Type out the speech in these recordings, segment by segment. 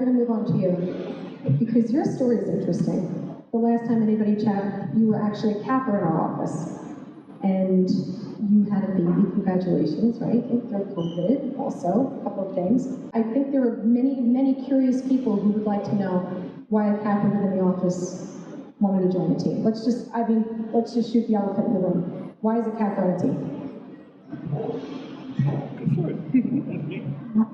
going to move on to you, because your story is interesting. The last time anybody chatted, you were actually a capper in our office, and you had a baby. Congratulations, right? Through COVID, also, a couple of things. I think there are many, many curious people who would like to know why a capper within the office wanted to join the team. Let's just shoot the elephant in the room. Why is a capper on a team?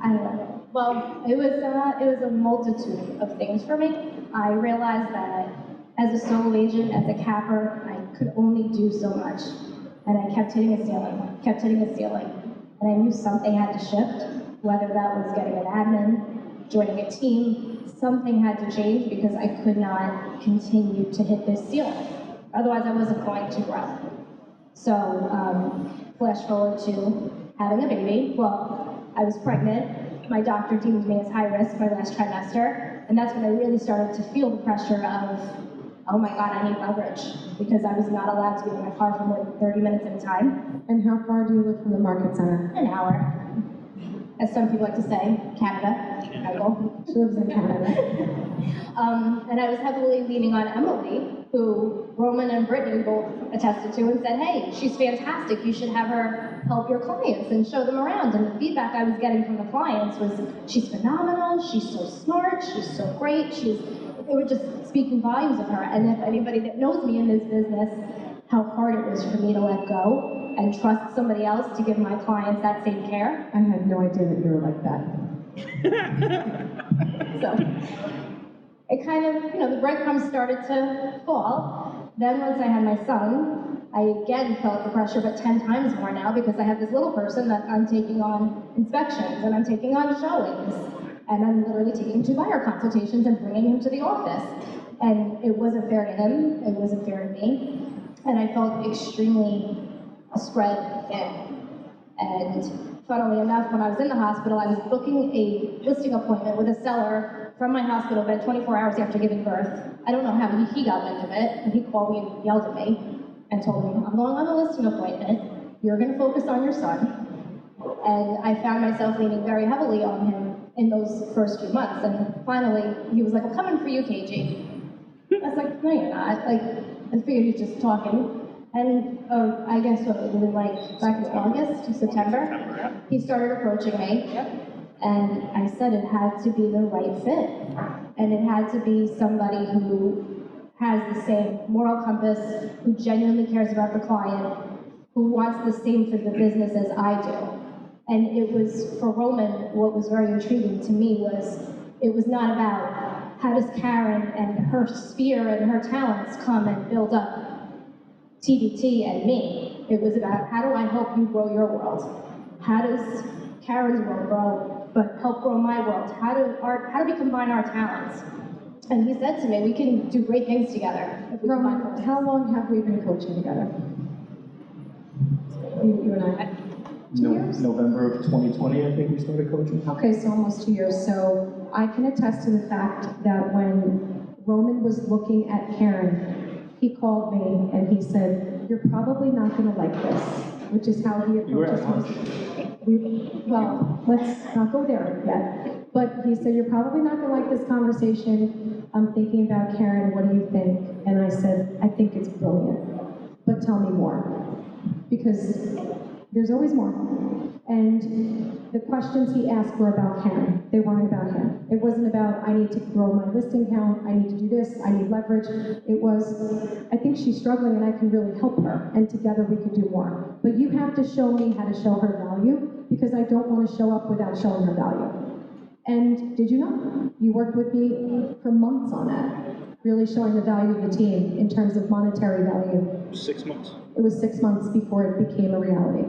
I love it. Well, it was a multitude of things for me. I realized that as a solo agent, as a capper, I could only do so much. And I kept hitting a ceiling, And I knew something had to shift, whether that was getting an admin, joining a team, something had to change because I could not continue to hit this ceiling. Otherwise, I wasn't going to grow. So, flash forward to having a baby. Well, I was pregnant. My doctor deemed me as high risk my last trimester. And that's when I really started to feel the pressure of, oh my God, I need leverage, because I was not allowed to be in my car for more than 30 minutes at a time. And how far do you live from the market center? An hour. As some people like to say, Canada. She lives in Canada. And I was heavily leaning on Emily, who Roman and Brittany both attested to and said, hey, she's fantastic. You should have her help your clients and show them around. And the feedback I was getting from the clients was, she's phenomenal, she's so smart, she's so great, they were just speaking volumes of her. And if anybody that knows me in this business, how hard it was for me to let go and trust somebody else to give my clients that same care. I had no idea that you were like that. So it kind of, the breadcrumbs started to fall. Then once I had my son, I again felt the pressure, but 10 times more now, because I have this little person that I'm taking on inspections, and I'm taking on showings, and I'm literally taking him to buyer consultations and bringing him to the office. And it wasn't fair to him, it wasn't fair to me, and I felt extremely spread thin. And funnily enough, when I was in the hospital, I was booking a listing appointment with a seller from my hospital bed 24 hours after giving birth. I don't know how he got wind of it, and he called me and yelled at me and told me, I'm going on a listing appointment, you're gonna focus on your son. And I found myself leaning very heavily on him in those first few months. And finally, he was like, I'm coming for you, KG. I was like, no, you're not. I figured he's just talking. And I guess what, within back in August, September, he started approaching me. And I said it had to be the right fit. And it had to be somebody who has the same moral compass, who genuinely cares about the client, who wants the same for the business as I do. And it was, for Roman, what was very intriguing to me was, it was not about how does Karen and her sphere and her talents come and build up TBT and me. It was about, how do I help you grow your world? How does Karen's world grow, but help grow my world? How do we combine our talents? And he said to me, we can do great things together. If we combine Roman, forces. how long have we been coaching together? You and I? 2 years? November of 2020, I think we started coaching. Okay, so almost 2 years. So I can attest to the fact that when Roman was looking at Karen, he called me and he said, you're probably not going to like this, which is how he You were at approaches lunch. Well, let's not go there yet. But he said, you're probably not going to like this conversation. I'm thinking about Karen, what do you think? And I said, I think it's brilliant, but tell me more. Because there's always more. And the questions he asked were about Karen. They weren't about him. It wasn't about, I need to grow my listing count, I need to do this, I need leverage. It was, I think she's struggling and I can really help her, and together we can do more. But you have to show me how to show her value, because I don't want to show up without showing her value. And did you know? You worked with me for months on that, really showing the value of the team in terms of monetary value. 6 months. It was 6 months before it became a reality.